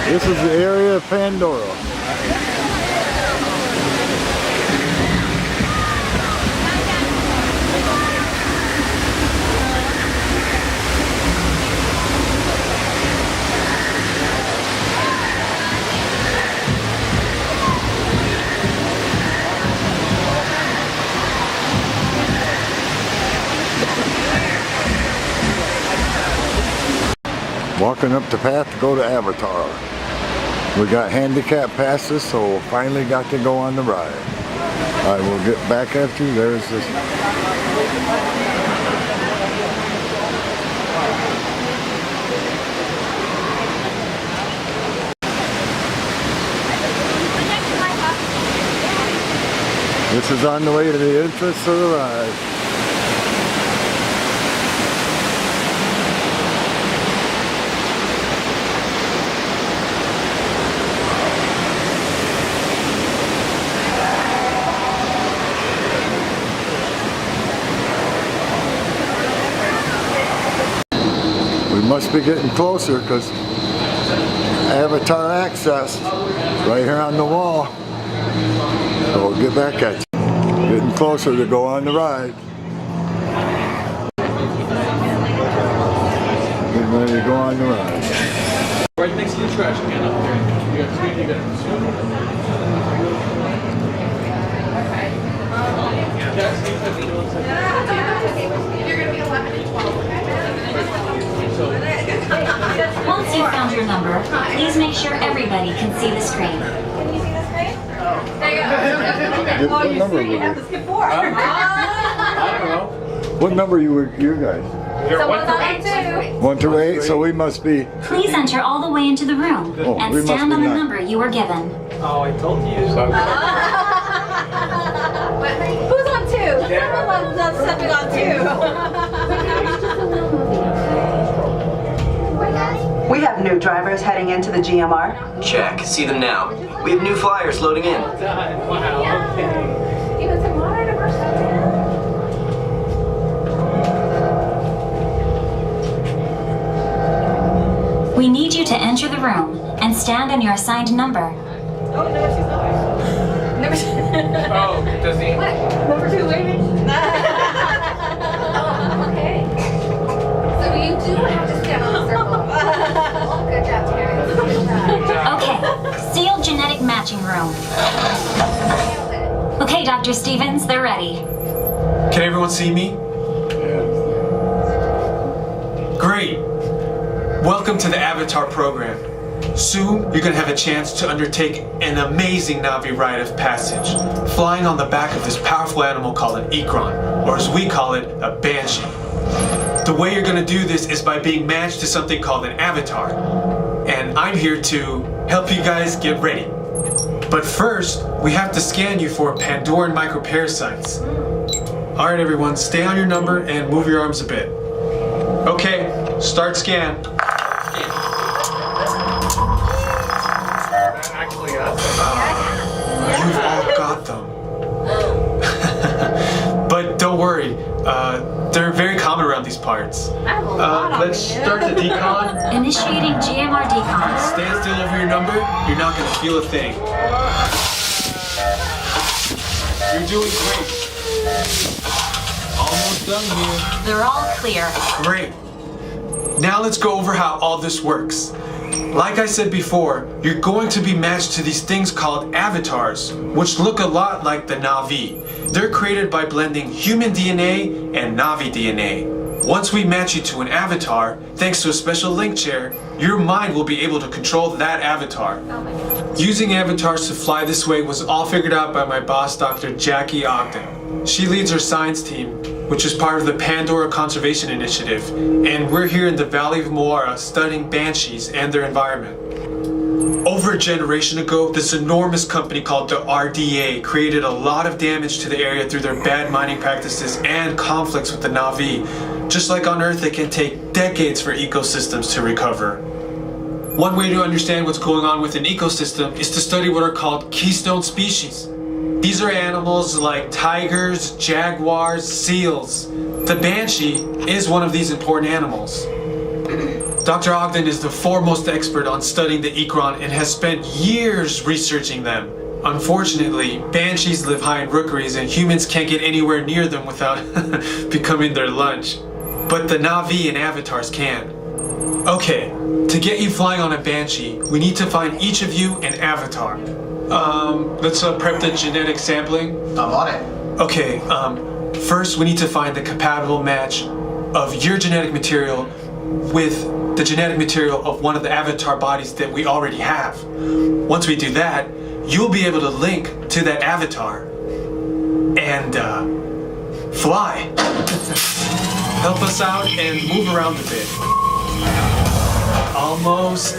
This is the area of Pandora. Walking up the path to go to Avatar. We got handicap passes, so finally got to go on the ride. Alright, we'll get back at you. There's this. This is on the way to the entrance of the ride. We must be getting closer because Avatar access right here on the wall. So we'll get back at you. Getting closer to go on the ride. Getting ready to go on the ride. Right next to the trash can up there. You got two, you got You're going to be 11 and 12, Once you've found your number, please make sure everybody can see the screen. Can you see the screen? There you go. What number You have to skip 4. I don't know. What number you guys? So 1 to 2. 1 to 8, so we must be. Please enter all the way into the room Oh, we and must stand be on the 9. number you were given. Oh, I told you. Who's on 2? Everyone's stepping on 2. We have new drivers heading into the GMR. Check. See them now. We have new flyers loading in. Wow, okay. Even some modern immersion. We need you to enter the room and stand on your assigned number. Oh, number 2's not. Number 2. Oh, does he? What? Number 2 waving? Oh, okay. So you do have to stand on the circle. Good job, Terrence. Good job. Okay, sealed genetic matching room. Okay, Dr. Stevens, they're ready. Can everyone see me? Great. Welcome to the Avatar program. Soon, you're going to have a chance to undertake an amazing Na'vi rite of passage, flying on the back of this powerful animal called an Ikron, or as we call it, a Banshee. The way you're going to do this is by being matched to something called an Avatar. And I'm here to help you guys get ready. But first, we have to scan you for Pandoran microparasites. Alright everyone, stay on your number and move your arms a bit. Okay, start scan. Actually, that's You've all got them. But don't worry, they're very common around these parts. I have a lot on Let's me. start the decon. Initiating GMR decon. Stand still over your number, you're not gonna feel a thing. You're doing great. Almost done here. They're all clear. Great. Now let's go over how all this works. Like I said before, you're going to be matched to these things called avatars, which look a lot like the Na'vi. They're created by blending human DNA and Na'vi DNA. Once we match you to an avatar, thanks to a special link chair, your mind will be able to control that avatar. Using avatars to fly this way was all figured out by my boss, Dr. Jackie Ogden. She leads our science team, which is part of the Pandora Conservation Initiative, and we're here in the Valley of Moara studying banshees and their environment. Over a generation ago, this enormous company called the RDA created a lot of damage to the area through their bad mining practices and conflicts with the Na'vi. Just like on Earth, it can take decades for ecosystems to recover. One way to understand what's going on with an ecosystem is to study what are called keystone species. These are animals like tigers, jaguars, seals. The banshee is one of these important animals. Dr. Ogden is the foremost expert on studying the Ikron and has spent years researching them. Unfortunately, banshees live high in rookeries and humans can't get anywhere near them without becoming their lunch. But the Na'vi and avatars can. Okay, to get you flying on a banshee, we need to find each of you an avatar. Let's prep the genetic sampling. I'm on it. Okay, first we need to find the compatible match of your genetic material with the genetic material of one of the avatar bodies that we already have. Once we do that, you'll be able to link to that avatar and fly. Help us out and move around a bit. Almost.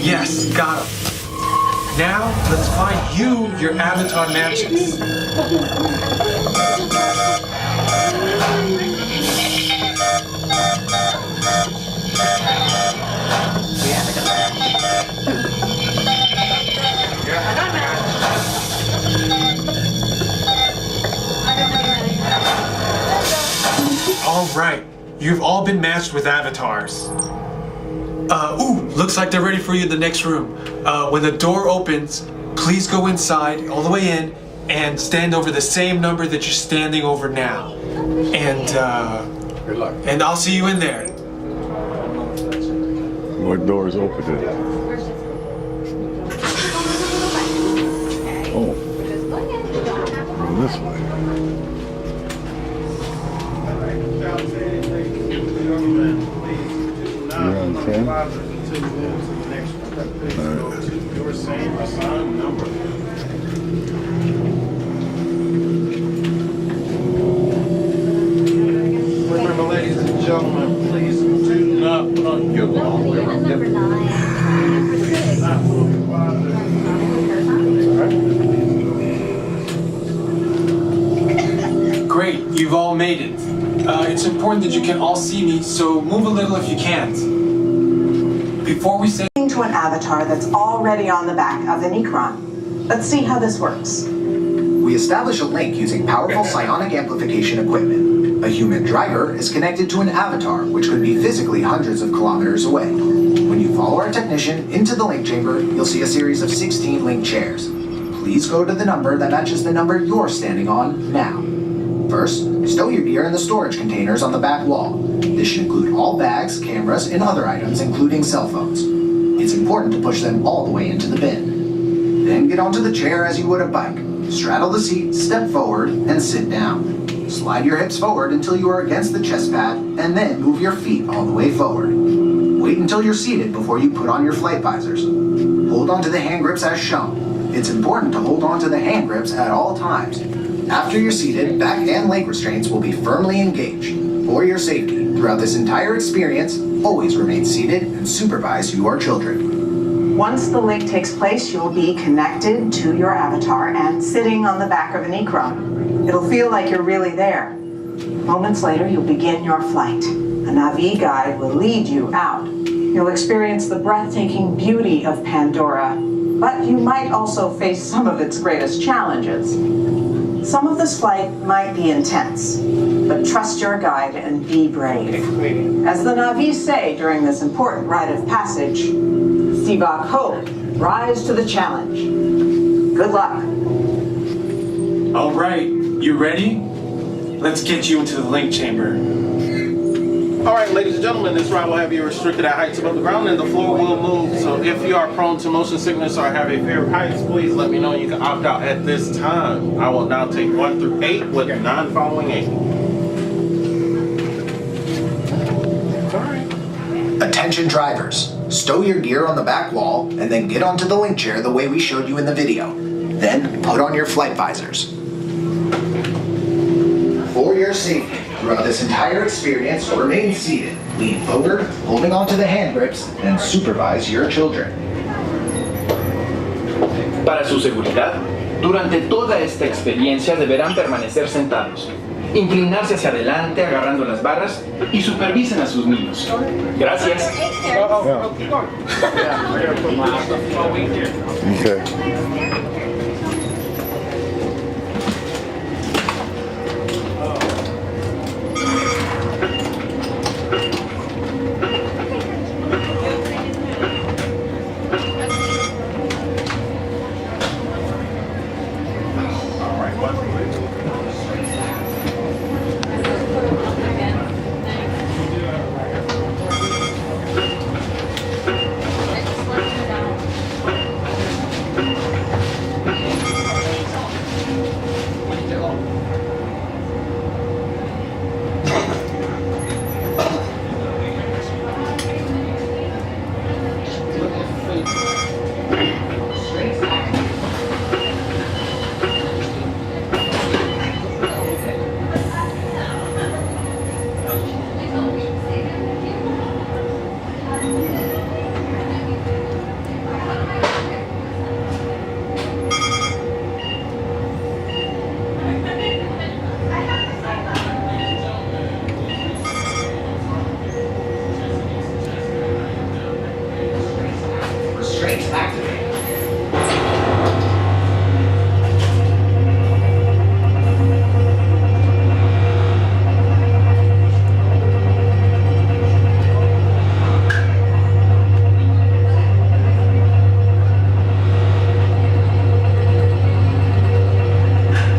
Yes, got him. Now, let's find you your avatar matches. All right, you've all been matched with avatars. Looks like they're ready for you in the next room. When the door opens, please go inside, all the way in, and stand over the same number that you're standing over now. And, Good luck. and I'll see you in there. What door is open today? Oh, go this way. You're on 10? Your same assigned number. Remember, ladies and gentlemen, please do not put on your long way around. Number 9. Number 6. Great, you've all made it. It's important that you can all see me, so move a little if you can't. Before we say To an avatar that's already on the back of an Ikron. Let's see how this works. We establish a link using powerful psionic amplification equipment. A human driver is connected to an avatar, which could be physically hundreds of kilometers away. When you follow our technician into the link chamber, you'll see a series of 16 link chairs. Please go to the number that matches the number you're standing on now. First, stow your gear in the storage containers on the back wall. This should include all bags, cameras, and other items, including cell phones. It's important to push them all the way into the bin. Then get onto the chair as you would a bike. Straddle the seat, step forward, and sit down. Slide your hips forward until you are against the chest pad, and then move your feet all the way forward. Wait until you're seated before you put on your flight visors. Hold on to the hand grips as shown. It's important to hold on to the hand grips at all times. After you're seated, back and leg restraints will be firmly engaged. For your safety, throughout this entire experience, always remain seated and supervise your children. Once the link takes place, you'll be connected to your avatar and sitting on the back of an Ikron. It'll feel like you're really there. Moments later, you'll begin your flight. A Na'vi guide will lead you out. You'll experience the breathtaking beauty of Pandora, but you might also face some of its greatest challenges. Some of this flight might be intense, but trust your guide and be brave. As the Na'vi say during this important rite of passage, Sivak Ho, rise to the challenge. Good luck. all right, you ready? Let's get you into the link chamber. All right, ladies and gentlemen, this ride will have you restricted at heights above the ground and the floor will move. So if you are prone to motion sickness or have a fear of heights, please let me know. You can opt out at this time. I will now take 1 through 8 with 9 following 8. Attention drivers, stow your gear on the back wall and then get onto the link chair the way we showed you in the video. Then put on your flight visors. For your safety, throughout this entire experience, remain seated, lean forward, holding onto the hand grips, and supervise your children. Para su seguridad, durante toda esta experiencia deberán permanecer sentados, inclinarse hacia adelante agarrando las barras y supervisen a sus niños. Gracias. Okay. Restraints activated.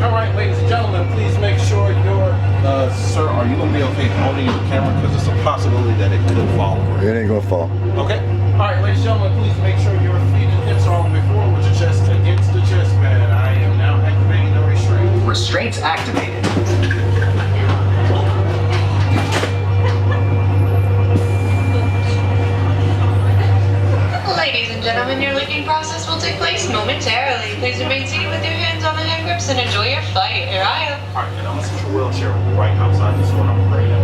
Alright, ladies and gentlemen, please make sure your sir, are you gonna be okay holding your camera? Because it's a possibility that it could fall. It ain't gonna fall. Okay? Alright, ladies and gentlemen, please make sure your feet and hips are on the way forward with your chest against the chest pad. I am now activating the restraint. Restraints activated. Ladies and gentlemen, your lifting process will take place momentarily. Please remain seated with your hands on the hand grips and enjoy your flight. Here I am. Alright, and I'm gonna set your wheelchair right outside this one. I'm afraid of.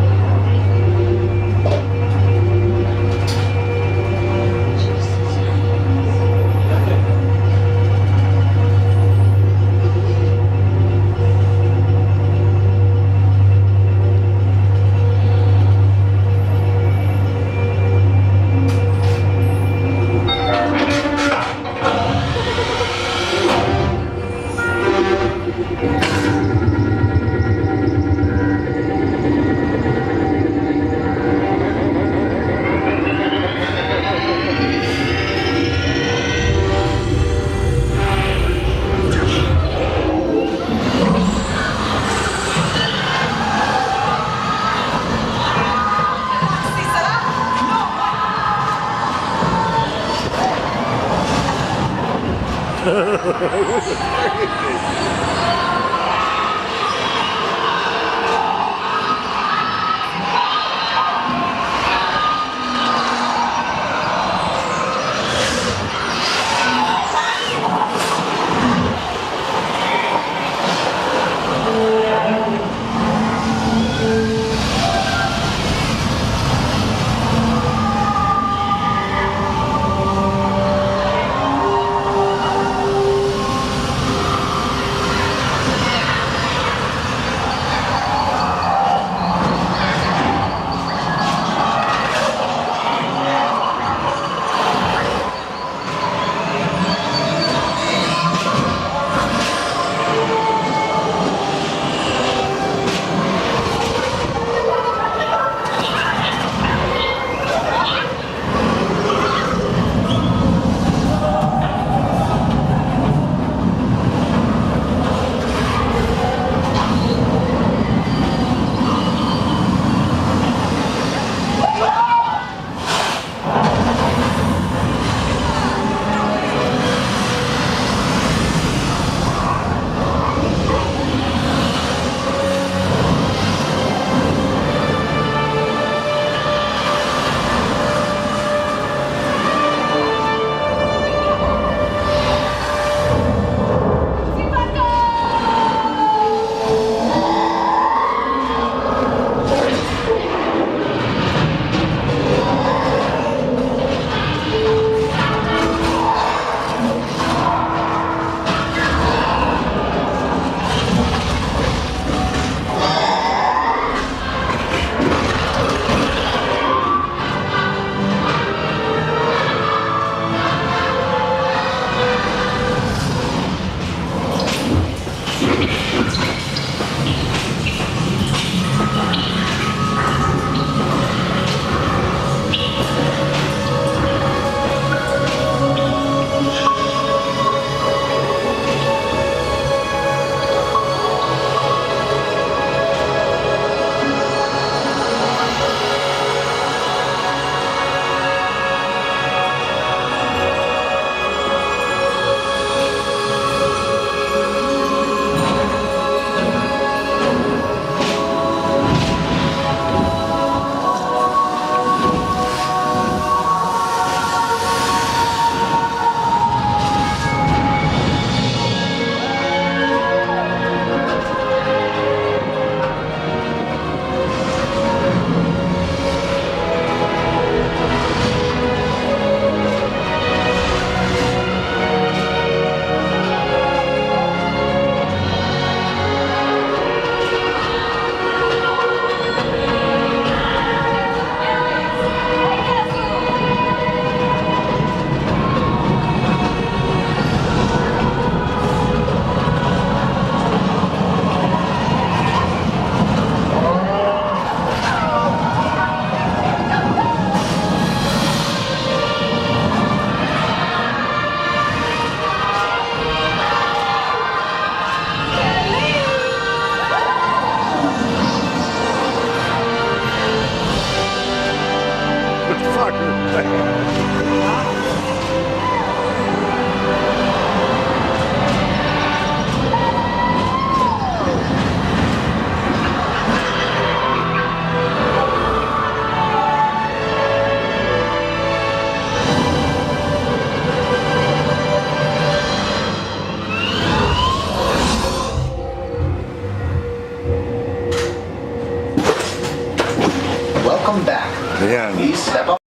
Bye.